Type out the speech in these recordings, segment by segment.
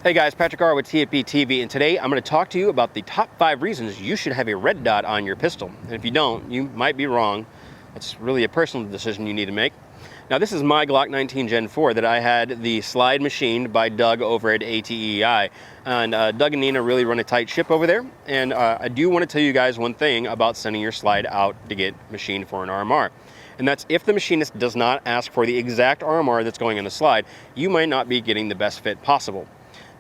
Hey guys, Patrick R with TFBTV, and today I'm going to talk to you about the top 5 reasons you should have a red dot on your pistol. And if you don't, you might be wrong. It's really a personal decision you need to make. Now this is my Glock 19 Gen 4 that I had the slide machined by Doug over at ATEi. And Doug and Nina really run a tight ship over there. And I do want to tell you guys one thing about sending your slide out to get machined for an RMR. And that's if the machinist does not ask for the exact RMR that's going in the slide, you might not be getting the best fit possible.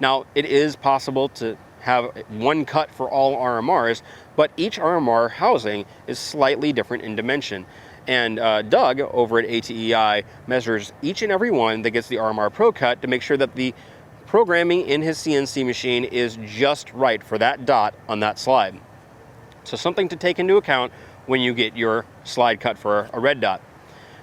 Now, it is possible to have one cut for all RMRs, but each RMR housing is slightly different in dimension. And Doug over at ATEi measures each and every one that gets the RMR Pro cut to make sure that the programming in his CNC machine is just right for that dot on that slide. So something to take into account when you get your slide cut for a red dot.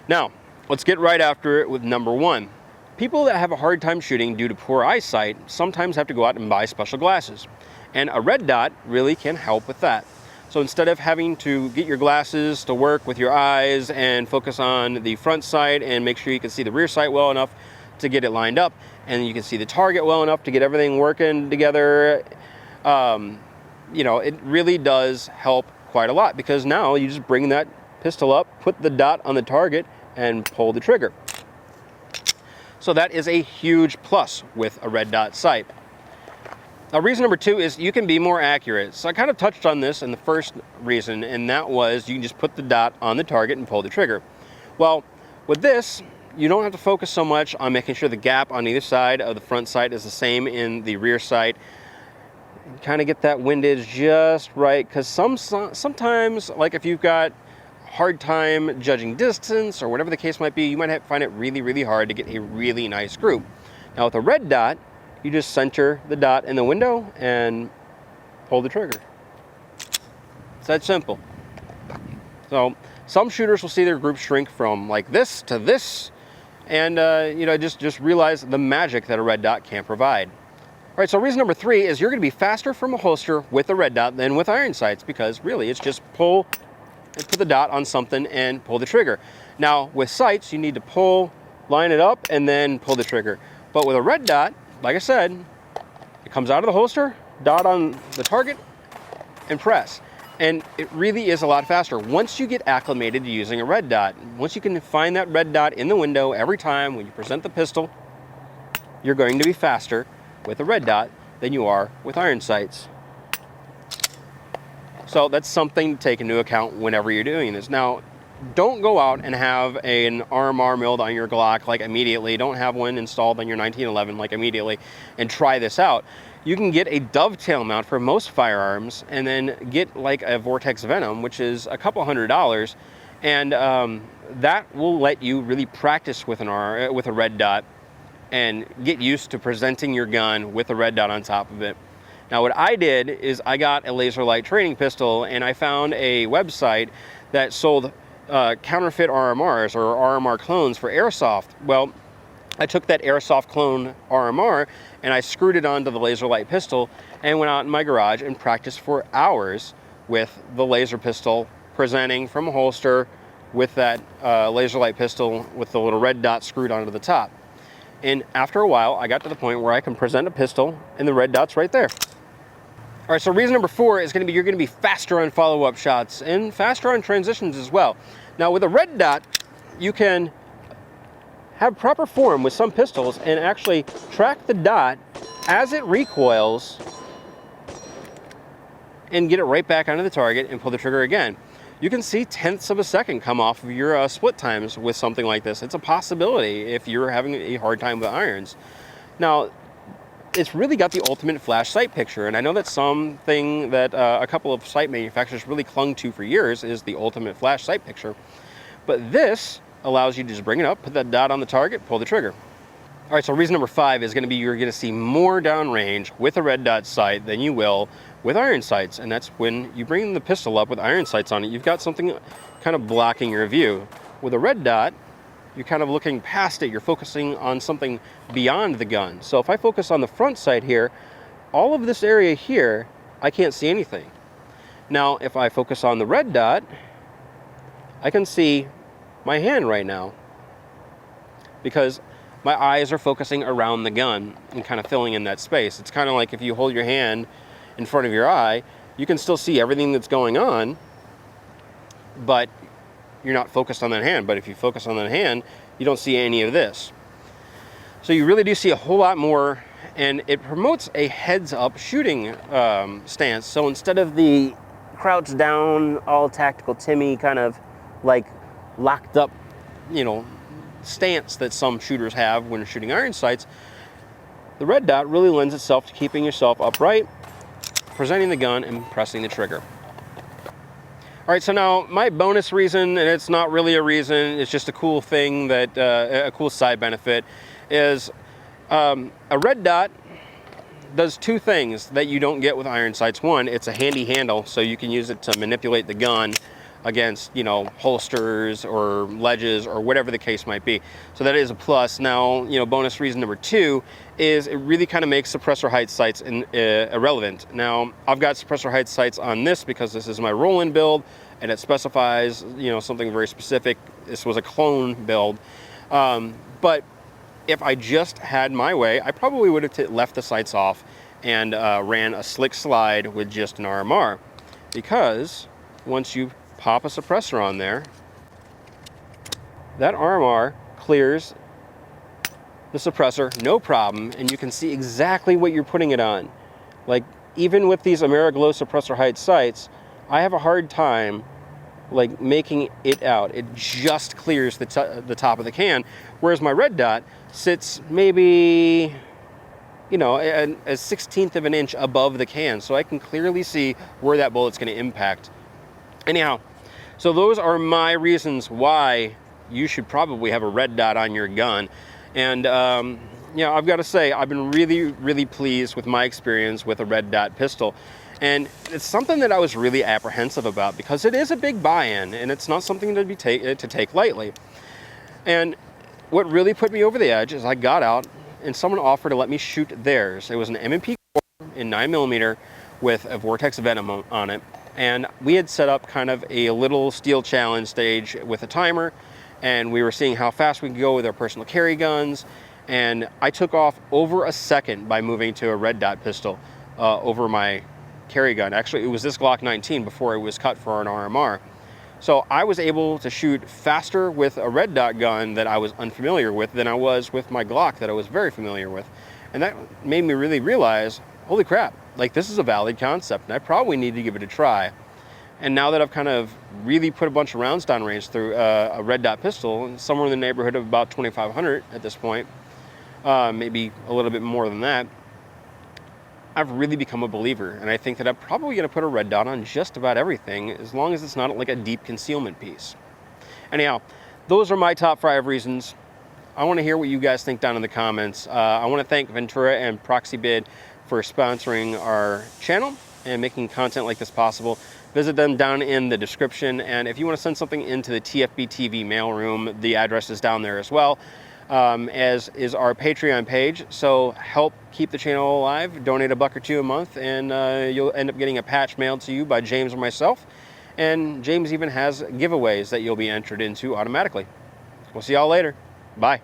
Now, let's get right after it with number 1. People that have a hard time shooting due to poor eyesight sometimes have to go out and buy special glasses. And a red dot really can help with that. So instead of having to get your glasses to work with your eyes and focus on the front sight and make sure you can see the rear sight well enough to get it lined up, and you can see the target well enough to get everything working together, it really does help quite a lot, because now you just bring that pistol up, put the dot on the target, and pull the trigger. So that is a huge plus with a red dot sight. Now, reason number 2 is you can be more accurate. So I kind of touched on this in the first reason, and that was you can just put the dot on the target and pull the trigger. Well, with this, you don't have to focus so much on making sure the gap on either side of the front sight is the same in the rear sight. Kind of get that windage just right, because sometimes, like if you've got hard time judging distance or whatever the case might be, you might find it really hard to get a really nice group. Now with a red dot, you just center the dot in the window and pull the trigger. It's that simple. So some shooters will see their group shrink from like this to this, and just realize the magic that a red dot can provide. All right, so reason number 3 is you're going to be faster from a holster with a red dot than with iron sights, because really it's just pull and put the dot on something and pull the trigger. Now with sights, you need to pull, line it up, and then pull the trigger. But with a red dot, like I said, it comes out of the holster, dot on the target, and press. And it really is a lot faster once you get acclimated to using a red dot. Once you can find that red dot in the window every time when you present the pistol, you're going to be faster with a red dot than you are with iron sights. So that's something to take into account whenever you're doing this. Now, don't go out and have an RMR milled on your Glock like immediately. Don't have one installed on your 1911 like immediately and try this out. You can get a dovetail mount for most firearms and then get like a Vortex Venom, which is a couple $100, and that will let you really practice with a red dot and get used to presenting your gun with a red dot on top of it. Now what I did is I got a laser light training pistol, and I found a website that sold counterfeit RMRs or RMR clones for airsoft. Well, I took that airsoft clone RMR and I screwed it onto the laser light pistol and went out in my garage and practiced for hours with the laser pistol, presenting from a holster with that laser light pistol with the little red dot screwed onto the top. And after a while, I got to the point where I can present a pistol and the red dot's right there. All right, so reason number 4 is you're going to be faster on follow-up shots and faster on transitions as well. Now with a red dot, you can have proper form with some pistols and actually track the dot as it recoils and get it right back onto the target and pull the trigger again. You can see tenths of a second come off of your split times with something like this. It's a possibility if you're having a hard time with irons. Now, it's really got the ultimate flash sight picture, and I know that's something that a couple of sight manufacturers really clung to for years, is the ultimate flash sight picture. But this allows you to just bring it up, put that dot on the target, pull the trigger. All right, so reason number 5 is going to be you're going to see more downrange with a red dot sight than you will with iron sights, and that's when you bring the pistol up with iron sights on it. You've got something kind of blocking your view. With a red dot, you're kind of looking past it. You're focusing on something beyond the gun. So if I focus on the front sight here, all of this area here, I can't see anything. Now, if I focus on the red dot, I can see my hand right now, because my eyes are focusing around the gun and kind of filling in that space. It's kind of like if you hold your hand in front of your eye, you can still see everything that's going on, but you're not focused on that hand. But if you focus on that hand, you don't see any of this. So you really do see a whole lot more, and it promotes a heads-up shooting stance. So instead of the crouch down, all tactical Timmy kind of like locked up, you know, stance that some shooters have when shooting iron sights, the red dot really lends itself to keeping yourself upright, presenting the gun, and pressing the trigger. All right, so now my bonus reason, and it's not really a reason, it's just a cool thing that, a cool side benefit, is a red dot does two things that you don't get with iron sights. One, it's a handy handle, so you can use it to manipulate the gun against, you know, holsters or ledges or whatever the case might be. So that is a plus. Now, you know, bonus reason number two is it really kind of makes suppressor height sights irrelevant. Now, I've got suppressor height sights on this because this is my roll-in build, and it specifies, you know, something very specific. This was a clone build, but if I just had my way, I probably would have left the sights off and ran a slick slide with just an RMR, because once you pop a suppressor on there, that RMR clears the suppressor no problem, and you can see exactly what you're putting it on. Like, even with these Ameriglow suppressor height sights, I have a hard time like making it out. It just clears the top of the can, whereas my red dot sits maybe, you know, a 1/16 of an inch above the can, so I can clearly see where that bullet's going to impact. Anyhow, so those are my reasons why you should probably have a red dot on your gun. And you know, I've got to say, I've been really pleased with my experience with a red dot pistol. And it's something that I was really apprehensive about, because it is a big buy-in, and it's not something to take lightly. And what really put me over the edge is I got out and someone offered to let me shoot theirs. It was an M&P in 9mm with a Vortex Venom on it. And we had set up kind of a little steel challenge stage with a timer, and we were seeing how fast we could go with our personal carry guns. And I took off over a second by moving to a red dot pistol over my carry gun. Actually, it was this Glock 19 before it was cut for an RMR. So I was able to shoot faster with a red dot gun that I was unfamiliar with than I was with my Glock that I was very familiar with. And that made me really realize, holy crap, like, this is a valid concept, and I probably need to give it a try. And now that I've kind of really put a bunch of rounds downrange through a red dot pistol, somewhere in the neighborhood of about 2,500 at this point, maybe a little bit more than that, I've really become a believer, and I think that I'm probably going to put a red dot on just about everything, as long as it's not like a deep concealment piece. Anyhow, those are my top 5 reasons. I want to hear what you guys think down in the comments. I want to thank Ventura and ProxyBid for sponsoring our channel and making content like this possible. Visit them down in the description, and if you want to send something into the TFBTV mailroom, the address is down there as well. As is our Patreon page. So help keep the channel alive, donate $1 or $2 a month, and you'll end up getting a patch mailed to you by James or myself. And James even has giveaways that you'll be entered into automatically. We'll see y'all later. Bye.